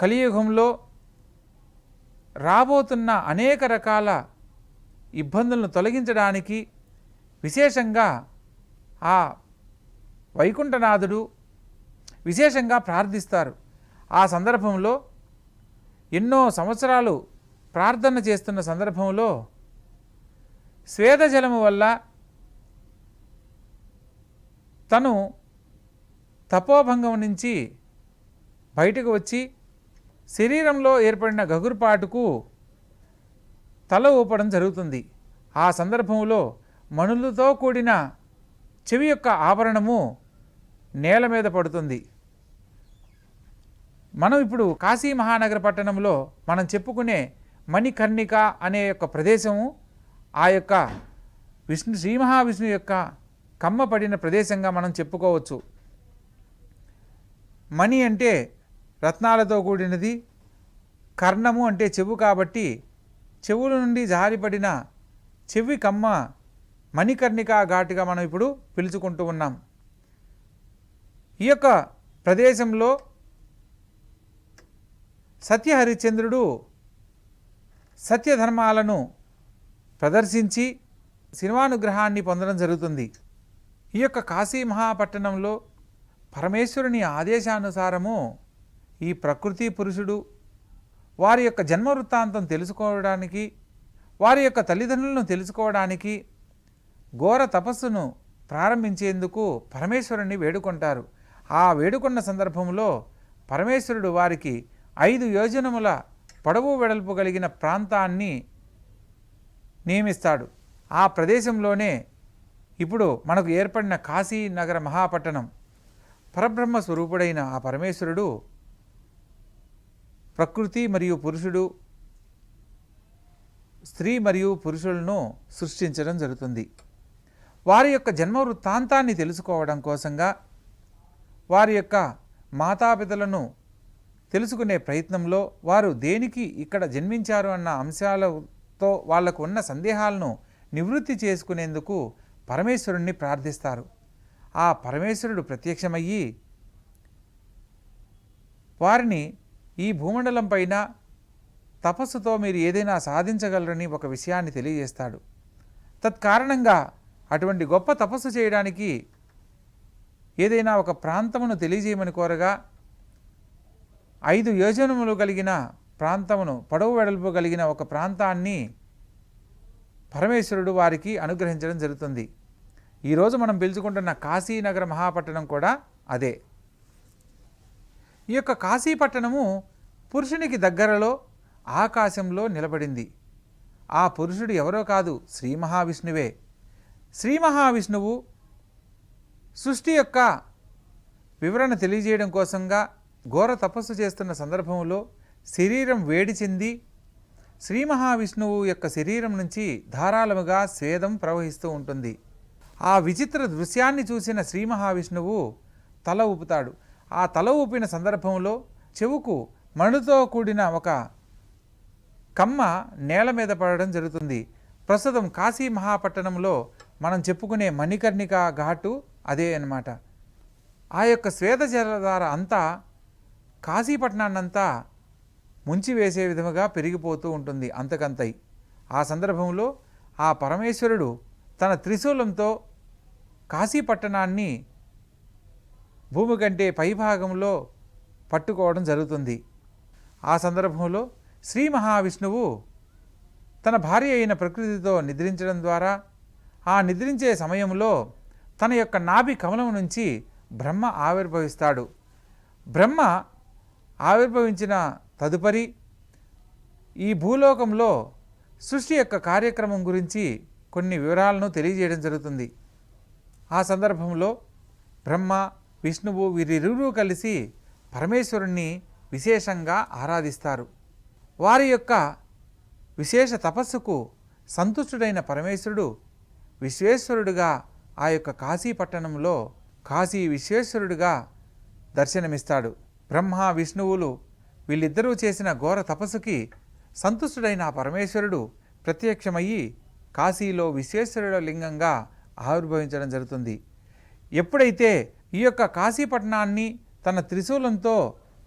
కలియుగంలో రాబోతున్న అనేక రకాల ఇబ్బందులను తొలగించడానికి విశేషంగా ఆ వైకుంఠనాథుడు విశేషంగా ప్రార్థిస్తారు. ఆ సందర్భంలో ఎన్నో సంవత్సరాలు ప్రార్థన చేస్తున్న సందర్భంలో స్వేదజలము వల్ల తను తపోభంగం నుంచి బయటకు వచ్చి శరీరంలో ఏర్పడిన గగురుపాటుకు తల ఊపడం జరుగుతుంది. ఆ సందర్భంలో మణులతో కూడిన చెవి యొక్క ఆభరణము నేల మీద పడుతుంది. మనం ఇప్పుడు కాశీ మహానగర పట్టణంలో మనం చెప్పుకునే మణికర్ణిక అనే యొక్క ప్రదేశము ఆ యొక్క శ్రీ మహావిష్ణువు యొక్క కమ్మ పడిన ప్రదేశంగా మనం చెప్పుకోవచ్చు. మణి అంటే రత్నాలతో కూడినది, కర్ణము అంటే చెవు కాబట్టి చెవుల నుండి జారిపడిన చెవి కమ్మ మణికర్ణిక ఘాటుగా మనం ఇప్పుడు పిలుచుకుంటూ ఉన్నాం. ఈ యొక్క ప్రదేశంలో సత్యహరిశ్చంద్రుడు సత్యధర్మాలను ప్రదర్శించి శివానుగ్రహాన్ని పొందడం జరుగుతుంది. ఈ యొక్క కాశీ మహాపట్టణంలో పరమేశ్వరుని ఆదేశానుసారము ఈ ప్రకృతి పురుషుడు వారి యొక్క జన్మ వృత్తాంతం తెలుసుకోవడానికి, వారి యొక్క తల్లిదండ్రులను తెలుసుకోవడానికి ఘోర తపస్సును ప్రారంభించేందుకు పరమేశ్వరుని వేడుకుంటారు. ఆ వేడుకున్న సందర్భంలో పరమేశ్వరుడు వారికి 5 యోజనముల పొడవు వెడల్పు కలిగిన ప్రాంతాన్ని నియమిస్తాడు. ఆ ప్రదేశంలోనే ఇప్పుడు మనకు ఏర్పడిన కాశీ నగర మహాపట్టణం. పరబ్రహ్మ స్వరూపుడైన ఆ పరమేశ్వరుడు ప్రకృతి మరియు పురుషుడు, స్త్రీ మరియు పురుషులను సృష్టించడం జరుగుతుంది. వారి యొక్క జన్మ వృత్తాంతాన్ని తెలుసుకోవడం కోసంగా వారి యొక్క మాతాపితలను తెలుసుకునే ప్రయత్నంలో వారు దేనికి ఇక్కడ జన్మించారు అన్న అంశాలతో వాళ్లకు ఉన్న సందేహాలను నివృత్తి చేసుకునేందుకు పరమేశ్వరుణ్ణి ప్రార్థిస్తారు. ఆ పరమేశ్వరుడు ప్రత్యక్షమయ్యి వారిని ఈ భూమండలం పైన తపస్సుతో మీరు ఏదైనా సాధించగలరని ఒక విషయాన్ని తెలియజేస్తాడు. తత్కారణంగా అటువంటి గొప్ప తపస్సు చేయడానికి ఏదైనా ఒక ప్రాంతమును తెలియజేయమని కోరగా 5 యోజనములు కలిగిన ప్రాంతమును, పొడవు వెడల్పు కలిగిన ఒక ప్రాంతాన్ని పరమేశ్వరుడు వారికి అనుగ్రహించడం జరుగుతుంది. ఈరోజు మనం పిలుచుకుంటున్న కాశీనగర మహాపట్టణం కూడా అదే. ఈ యొక్క కాశీపట్టణము పురుషునికి దగ్గరలో ఆకాశంలో నిలబడింది. ఆ పురుషుడు ఎవరో కాదు, శ్రీ మహావిష్ణువే. శ్రీ మహావిష్ణువు సృష్టి యొక్క వివరణ తెలియజేయడం కోసంగా ఘోర తపస్సు చేస్తున్న సందర్భంలో శరీరం వేడి చెంది శ్రీ మహావిష్ణువు యొక్క శరీరం నుంచి ధారాళముగా స్వేదం ప్రవహిస్తూ ఉంటుంది. ఆ విచిత్ర దృశ్యాన్ని చూసిన శ్రీ మహావిష్ణువు తల ఊపుతాడు. ఆ తల ఊపిన సందర్భంలో చెవుకు మణుతో కూడిన ఒక కమ్మ నేల మీద పడడం జరుగుతుంది. ప్రస్తుతం కాశీ మహాపట్టణంలో మనం చెప్పుకునే మణికర్ణిక ఘాటు అదే అన్నమాట. ఆ యొక్క స్వేద జలధార అంతా కాశీపట్టణాన్నంతా ముంచివేసే విధముగా పెరిగిపోతూ ఉంటుంది అంతకంతై. ఆ సందర్భంలో ఆ పరమేశ్వరుడు తన త్రిశూలంతో కాశీపట్టణాన్ని భూమి కంటే పైభాగంలో పట్టుకోవడం జరుగుతుంది. ఆ సందర్భంలో శ్రీ మహావిష్ణువు తన భార్య అయిన ప్రకృతితో నిద్రించడం ద్వారా ఆ నిద్రించే సమయంలో తన యొక్క నాభి కమలం నుంచి బ్రహ్మ ఆవిర్భవిస్తాడు. బ్రహ్మ ఆవిర్భవించిన తదుపరి ఈ భూలోకంలో సృష్టి యొక్క కార్యక్రమం గురించి కొన్ని వివరాలను తెలియజేయడం జరుగుతుంది. ఆ సందర్భంలో బ్రహ్మ, విష్ణువు వీరిరువురు కలిసి పరమేశ్వరుణ్ణి విశేషంగా ఆరాధిస్తారు. వారి యొక్క విశేష తపస్సుకు సంతుష్టుడైన పరమేశ్వరుడు విశ్వేశ్వరుడుగా ఆ యొక్క కాశీపట్టణంలో కాశీ విశ్వేశ్వరుడుగా దర్శనమిస్తాడు. బ్రహ్మ, విష్ణువులు వీళ్ళిద్దరూ చేసిన ఘోర తపస్సుకి సంతుష్టుడైన ఆ పరమేశ్వరుడు ప్రత్యక్షమయ్యి కాశీలో విశ్వేశ్వరుడ లింగంగా ఆవిర్భవించడం జరుగుతుంది. ఎప్పుడైతే ఈ యొక్క కాశీపట్టణాన్ని తన త్రిశూలంతో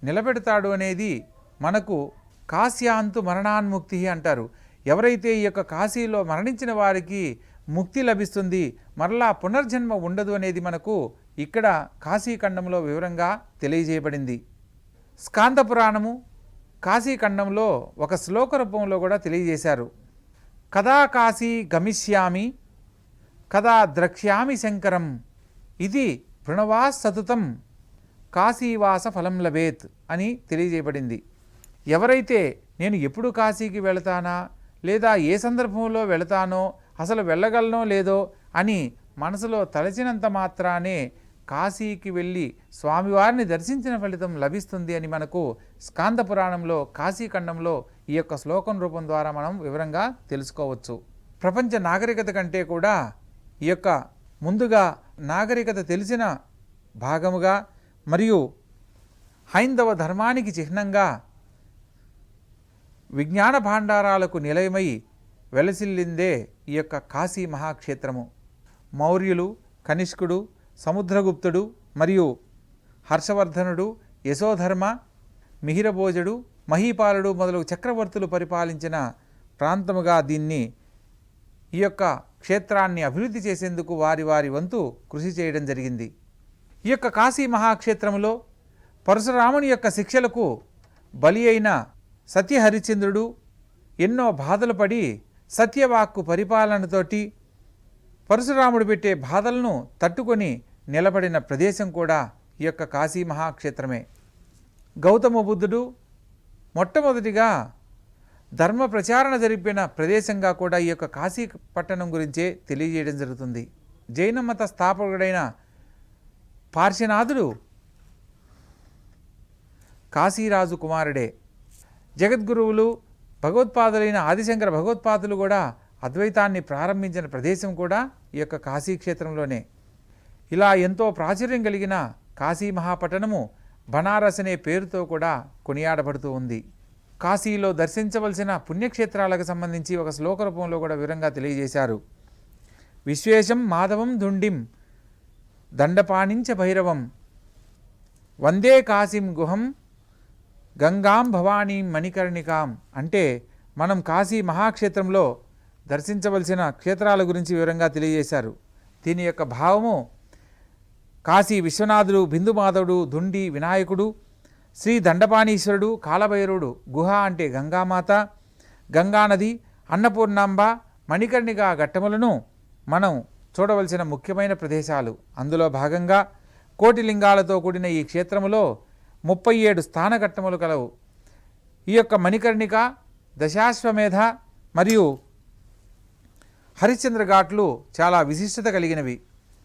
నిలబెడతాడు అనేది మనకు కాశ్యాంతు మరణాన్ముక్తి అంటారు. ఎవరైతే ఈ యొక్క కాశీలో మరణించిన వారికి ముక్తి లభిస్తుంది, మరలా పునర్జన్మ ఉండదు అనేది మనకు ఇక్కడ కాశీఖండంలో వివరంగా తెలియజేయబడింది. స్కాంద పురాణము కాశీఖండంలో ఒక శ్లోక రూపంలో కూడా తెలియజేశారు. కదా కాశీ గమిష్యామి కదా ద్రక్ష్యామి శంకరం ఇది ప్రణవా సతుతం కాశీవాస ఫలం లభేత్ అని తెలియజేయబడింది. ఎవరైతే నేను ఎప్పుడు కాశీకి వెళతానా, లేదా ఏ సందర్భంలో వెళతానో, అసలు వెళ్ళగలనో లేదో అని మనసులో తలచినంత మాత్రానే కాశీకి వెళ్ళి స్వామివారిని దర్శించిన ఫలితం లభిస్తుంది అని మనకు స్కాంద పురాణంలో కాశీఖండంలో ఈ యొక్క శ్లోకం రూపం ద్వారా మనం వివరంగా తెలుసుకోవచ్చు. ప్రపంచ నాగరికత కంటే కూడా ఈ యొక్క ముందుగా నాగరికత తెలిసిన భాగముగా మరియు హైందవ ధర్మానికి చిహ్నంగా విజ్ఞాన భాండారాలకు నిలయమై వెలసిల్లిందే ఈ యొక్క కాశీ మహాక్షేత్రము. మౌర్యులు, కనిష్కుడు, సముద్రగుప్తుడు మరియు హర్షవర్ధనుడు, యశోధర్మ, మిహిరభోజుడు, మహీపాలుడు మొదలగు చక్రవర్తులు పరిపాలించిన ప్రాంతముగా దీన్ని ఈ యొక్క క్షేత్రాన్ని అభివృద్ధి చేసేందుకు వారి వారి వంతు కృషి చేయడం జరిగింది. ఈ యొక్క కాశీ మహాక్షేత్రములో పరశురాముని యొక్క శిక్షలకు బలి అయిన సత్యహరిశ్చంద్రుడు ఎన్నో బాధలు పడి సత్యవాక్కు పరిపాలనతోటి పరశురాముడు పెట్టే బాధలను తట్టుకొని నిలబడిన ప్రదేశం కూడా ఈ యొక్క కాశీ మహాక్షేత్రమే. గౌతమ బుద్ధుడు మొట్టమొదటిగా ధర్మ ప్రచారణ జరిపిన ప్రదేశంగా కూడా ఈ యొక్క కాశీ పట్టణం గురించే తెలియజేయడం జరుగుతుంది. జైన మత స్థాపకుడైన పార్శ్వనాథుడు కాశీరాజు కుమారుడే. జగద్గురువులు భగవత్పాదులైన ఆదిశంకర భగవత్పాదులు కూడా అద్వైతాన్ని ప్రారంభించిన ప్రదేశం కూడా ఈ యొక్క కాశీక్షేత్రంలోనే. ఇలా ఎంతో ప్రాచుర్యం కలిగిన కాశీ మహాపట్టణము బనారస్ అనే పేరుతో కూడా కొనియాడబడుతూ ఉంది. కాశీలో దర్శించవలసిన పుణ్యక్షేత్రాలకు సంబంధించి ఒక శ్లోక రూపంలో కూడా వివరంగా తెలియజేశారు. విశ్వేశం మాధవం దుండిం దండపాణించ భైరవం వందే కాశీం గుహం గంగాం భవానీం మణికర్ణికాం అంటే మనం కాశీ మహాక్షేత్రంలో దర్శించవలసిన క్షేత్రాల గురించి వివరంగా తెలియజేశారు. దీని యొక్క భావము కాశీ విశ్వనాథుడు, బిందుమాధవుడు, దుండి వినాయకుడు, శ్రీ దండపాణీశ్వరుడు, కాలభైరవుడు, గుహ అంటే గంగామాత, గంగానది, అన్నపూర్ణాంబ, మణికర్ణిక ఘట్టములను మనం చూడవలసిన ముఖ్యమైన ప్రదేశాలు. అందులో భాగంగా కోటిలింగాలతో కూడిన ఈ క్షేత్రములో 37 స్థానఘట్టములు కలవు. ఈ యొక్క మణికర్ణిక, దశాశ్వమేధ మరియు హరిశ్చంద్ర ఘాట్లు చాలా విశిష్టత కలిగినవి.